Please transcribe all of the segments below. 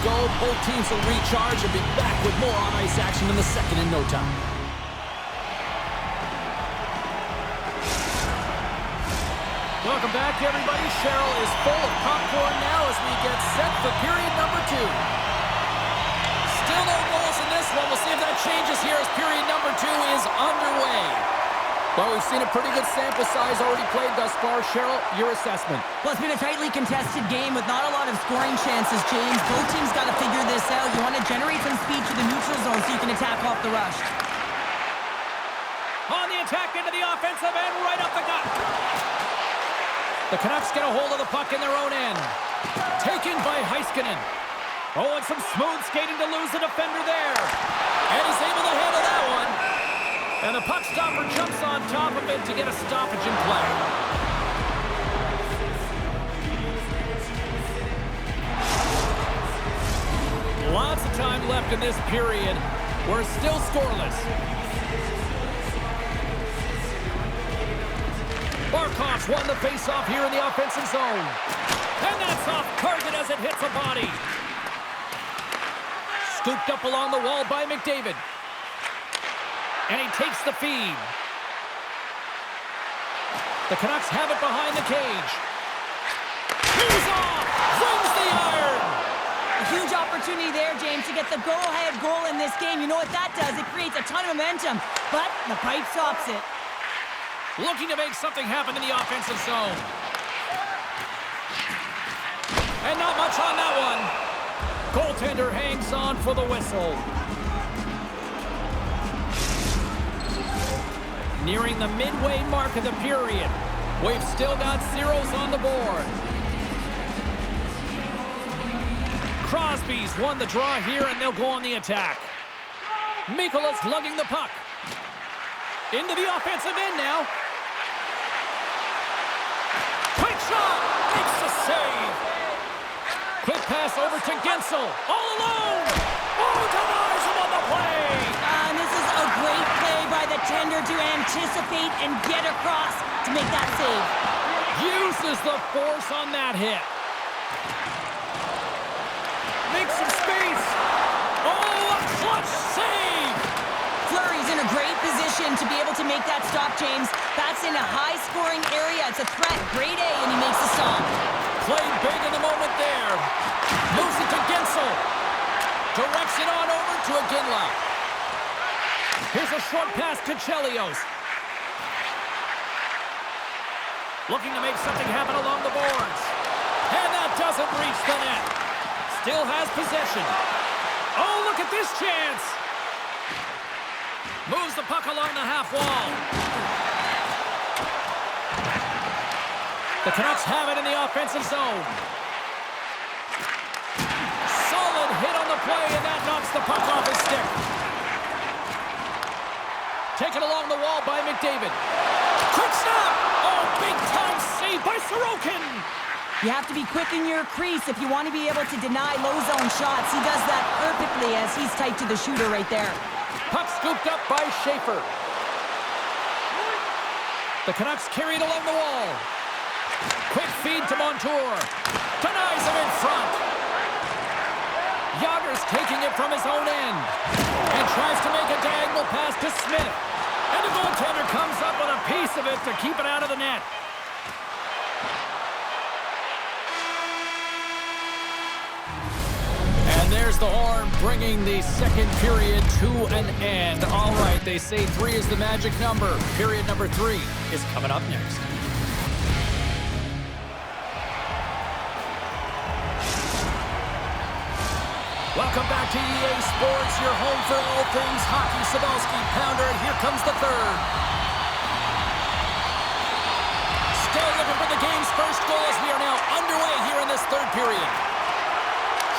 go. Both teams will recharge and be back with more on-ice action in the second in no time. Welcome back, everybody. Cheryl is full of popcorn now as we get set for period number 2. Still no goals in this one. We'll see if that changes here as period number 2 is underway. Well, we've seen a pretty good sample size already played thus far. Cheryl, your assessment? Well, it's been a tightly contested game with not a lot of scoring chances, James. Both teams got to figure this out. You want to generate some speed to the neutral zone so you can attack off the rush. On the attack into the offensive end, right up the gut. The Canucks get a hold of the puck in their own end. Taken by Heiskanen. Oh, and some smooth skating to lose the defender there. And he's able to handle that one. And the puck stopper jumps on top of it to get a stoppage in play. Lots of time left in this period. We're still scoreless. Barkov's won the face-off here in the offensive zone. And that's off target as it hits a body. Scooped up along the wall by McDavid. And he takes the feed. The Canucks have it behind the cage. He's off! Rings the iron! A huge opportunity there, James, to get the go-ahead goal in this game. You know what that does? It creates a ton of momentum. But the pipe stops it. Looking to make something happen in the offensive zone. And not much on that one. Goaltender hangs on for the whistle. Nearing the midway mark of the period. We've still got zeros on the board. Crosby's won the draw here, and they'll go on the attack. Mikola's lugging the puck. Into the offensive end now. Quick shot! Makes the save! Quick pass over to Gensel. All alone! Oh, denies him on the play! And this is a great play by the tender to anticipate and get across to make that save. Uses the force on that hit. Makes some space. Oh, a clutch save! Fleury's in a great position to be able to make that stop, James. That's in a high-scoring area. It's a threat. Grade A, and he makes the stop. Played big in the moment there. Moves it to Gensel. Directs it on over to Iginla. Here's a short pass to Chelios. Looking to make something happen along the boards. And that doesn't reach the net. Still has possession. Oh, look at this chance. Moves the puck along the half wall. The Canucks have it in the offensive zone. Solid hit on the play, and that knocks the puck off his stick. Taken along the wall by McDavid. Quick snap! Oh, big-time save by Sorokin! You have to be quick in your crease if you want to be able to deny low-zone shots. He does that perfectly as he's tight to the shooter right there. Puck scooped up by Schaefer. The Canucks carried along the wall. Quick feed to Montour. Denies him in front. Yager's taking it from his own end. And tries to make a diagonal pass to Smith. And the goaltender comes up with a piece of it to keep it out of the net. And there's the horn, bringing the second period to an end. All right, they say 3 is the magic number. Period number 3 is coming up next. Welcome back to EA Sports, your home for all things hockey. Sabalski, pounder, and here comes the third. Still looking for the game's first goal as we are now underway here in this third period.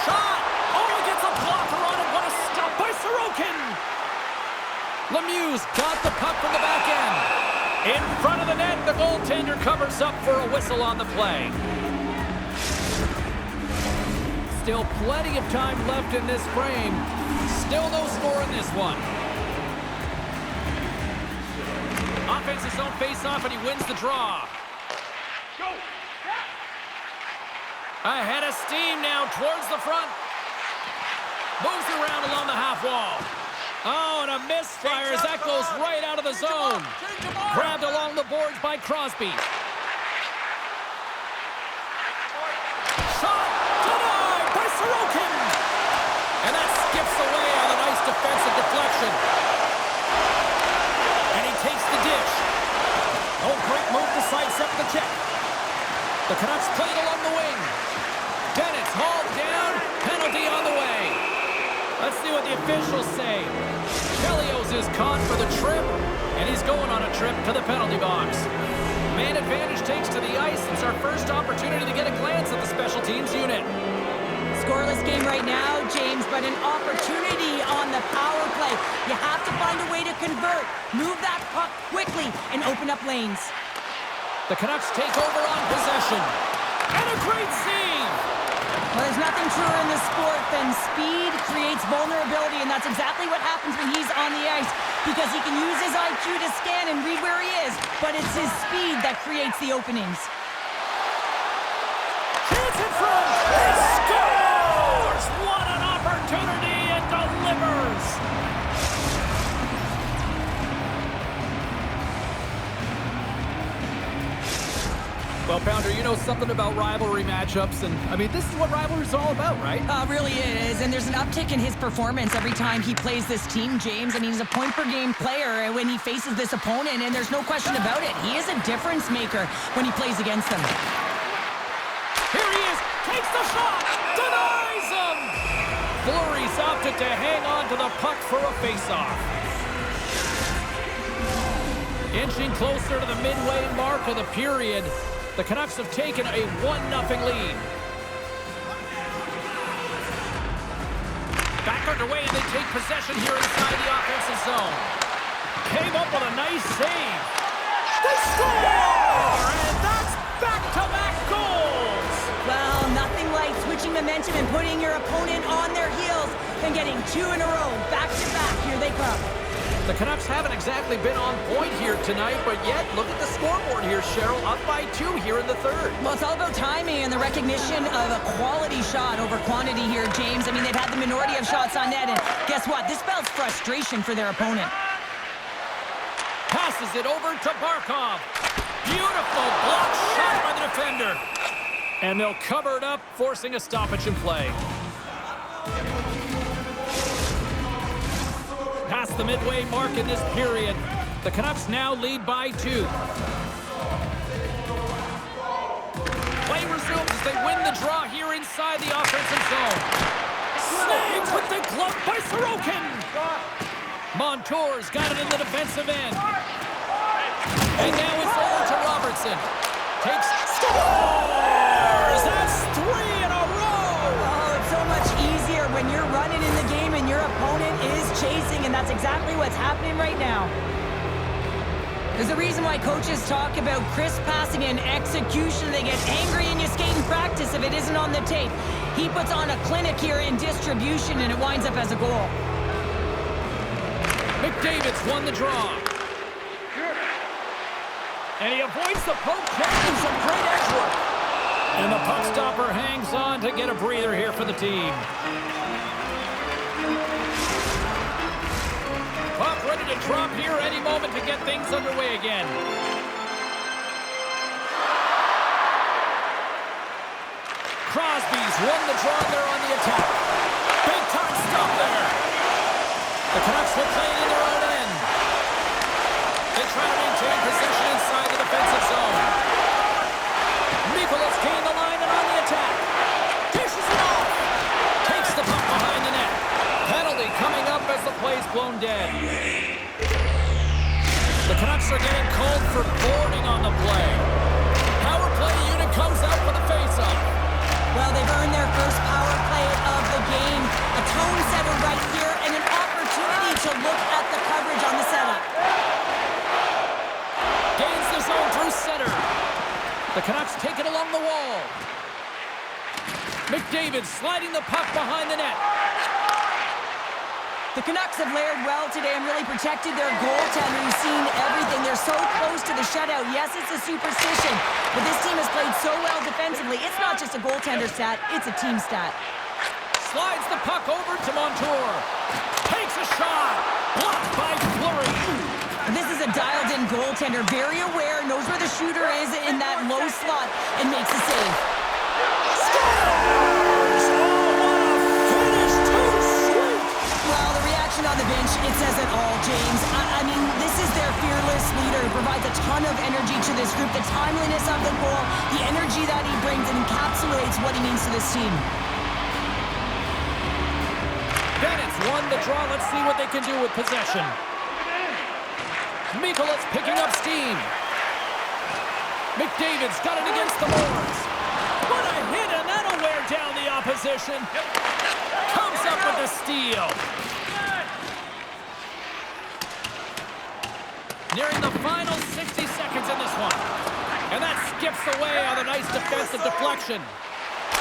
Shot! Oh, he gets a blocker on it. What a stop by Sorokin! Lemieux got the puck from the back end. In front of the net, the goaltender covers up for a whistle on the play. Still plenty of time left in this frame. Still no score in this one. Offensive zone face-off, and he wins the draw. Ahead of steam now towards the front. Moves around along the half wall. Oh, and a misfire as that goes right out of the zone. Grabbed along the boards by Crosby. Shot denied by Sorokin. And that skips away on a nice defensive deflection. And he takes the dish. Oh, great move to sidestep the check. The Canucks played along the wing. Bennett's hauled down. Penalty on the way. Let's see what the officials say. Chelios is caught for the trip, and he's going on a trip to the penalty box. Man advantage takes to the ice. It's our first opportunity to get a glance at the special teams unit. Scoreless game right now, James, but an opportunity on the power play. You have to find a way to convert, move that puck quickly, and open up lanes. The Canucks take over on possession. And a great save! Well, there's nothing truer in this sport than speed creates vulnerability, and that's exactly what happens when he's on the ice, because he can use his IQ to scan and read where he is, but it's his speed that creates the openings. Chance in front! He scores! What an opportunity and delivers! Well, Pounder, you know something about rivalry matchups, and, I mean, this is what rivalry is all about, right? Really is, and there's an uptick in his performance every time he plays this team, James. I mean, he's a point-per-game player when he faces this opponent, and there's no question about it. He is a difference maker when he plays against them. Here he is, takes the shot, denies him! Fleury's opted to hang on to the puck for a face-off. Inching closer to the midway mark of the period, the Canucks have taken a 1-0 lead. Back underway, and they take possession here inside the offensive zone. Came up with a nice save. They score! And that's back-to-back goals! Well, nothing like switching momentum and putting your opponent on their heels and getting two in a row, back-to-back. Here they come. The Canucks haven't exactly been on point here tonight, but yet, look at the scoreboard here, Cheryl. Up by 2 here in the third. Well, it's all about timing and the recognition of a quality shot over quantity here, James. I mean, they've had the minority of shots on net, and guess what? This spells frustration for their opponent. Passes it over to Barkov. Beautiful block shot by the defender. And they'll cover it up, forcing a stoppage in play. Past the midway mark in this period, the Canucks now lead by 2. Play resumes as they win the draw here inside the offensive zone. Snagged with the glove by Sorokin. Montour's got it in the defensive end. And now it's over to Robertson. Takes, scores! That's 3 in a row! Oh, it's so much easier when you're running in the game and your opponent is chasing, and that's exactly what's happening right now. There's a reason why coaches talk about crisp passing and execution. They get angry and you skate in practice if it isn't on the tape. He puts on a clinic here in distribution, and it winds up as a goal. McDavid's won the draw. And he avoids the poke check and some great edge work. And the puck stopper hangs on to get a breather here for the team. Puck ready to drop here any moment to get things underway again. Crosby's won the draw there on the attack. Big time stop there. The Canucks will play it in their own end. They try to maintain possession inside the defensive zone. Nicholas gained the line and on the attack. Dishes it off. Takes the puck behind the net. Penalty coming up as the play's blown dead. The Canucks are getting called for boarding on the play. Power play unit comes out for the faceoff. Well, they've earned their first power play of the game. A tone setter right here and an opportunity to look at the coverage on the setup. Gains the zone through center. The Canucks take it along the wall. McDavid sliding the puck behind the net. The Canucks have layered well today and really protected their goaltender, who's seen everything. They're so close to the shutout. Yes, it's a superstition, but this team has played so well defensively. It's not just a goaltender stat, it's a team stat. Slides the puck over to Montour. Takes a shot. Blocked by Fleury. This is a dialed-in goaltender, very aware, knows where the shooter is in that low slot, and makes a save. Scores! Oh, what a finish! Too sweet! Well, the reaction on the bench, it says it all, James. I mean, this is their fearless leader who provides a ton of energy to this group. The timeliness of the goal, the energy that he brings, encapsulates what he means to this team. Bennett's won the draw. Let's see what they can do with possession. Mikolas picking up steam. McDavid's got it against the boards. What a hit, and that'll wear down the opposition. Comes up with the steal. Nearing the final 60 seconds in this one. And that skips away on a nice defensive deflection.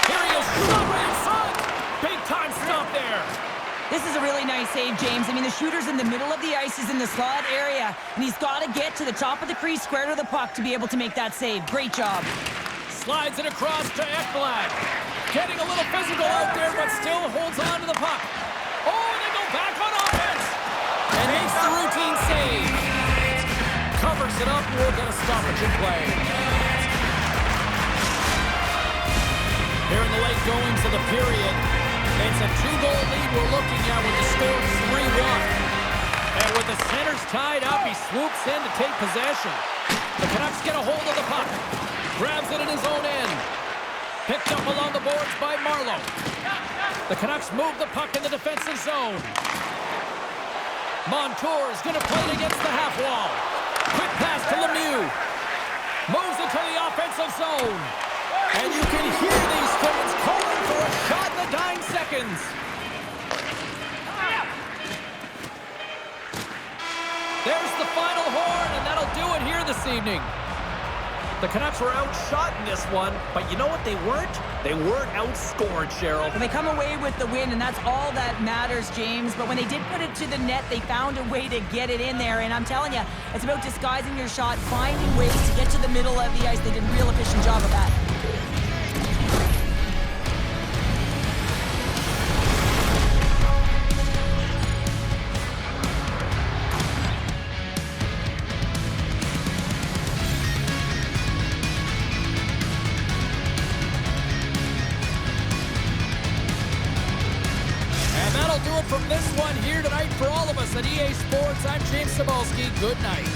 Here he is, shot right in front. Big time stop there. This is a really nice save, James. I mean, the shooter's in the middle of the ice, he's in the slot area, and he's got to get to the top of the crease, square to the puck, to be able to make that save. Great job. Slides it across to Ekblad. Getting a little physical out there, but still holds on to the puck. Oh, and they go back on offense. And makes the routine save. Covers it up, we'll get a stoppage in play. Here in the late goings of the period, it's a 2-goal lead we're looking at with the score 3-1. And with the centers tied up, he swoops in to take possession. The Canucks get a hold of the puck. Grabs it in his own end. Picked up along the boards by Marleau. The Canucks move the puck in the defensive zone. Montour is going to play it against the half wall. Quick pass to Lemieux. Moves it to the offensive zone. And you can hear these fans calling for a shot in the dying seconds. There's the final horn, and that'll do it here this evening. The Canucks were outshot in this one, but you know what they weren't? They weren't outscored, Cheryl. Well, they come away with the win, and that's all that matters, James. But when they did put it to the net, they found a way to get it in there. And I'm telling you, it's about disguising your shot, finding ways to get to the middle of the ice. They did a real efficient job of that. From this one here tonight for all of us at EA Sports, I'm James Cebulski. Good night.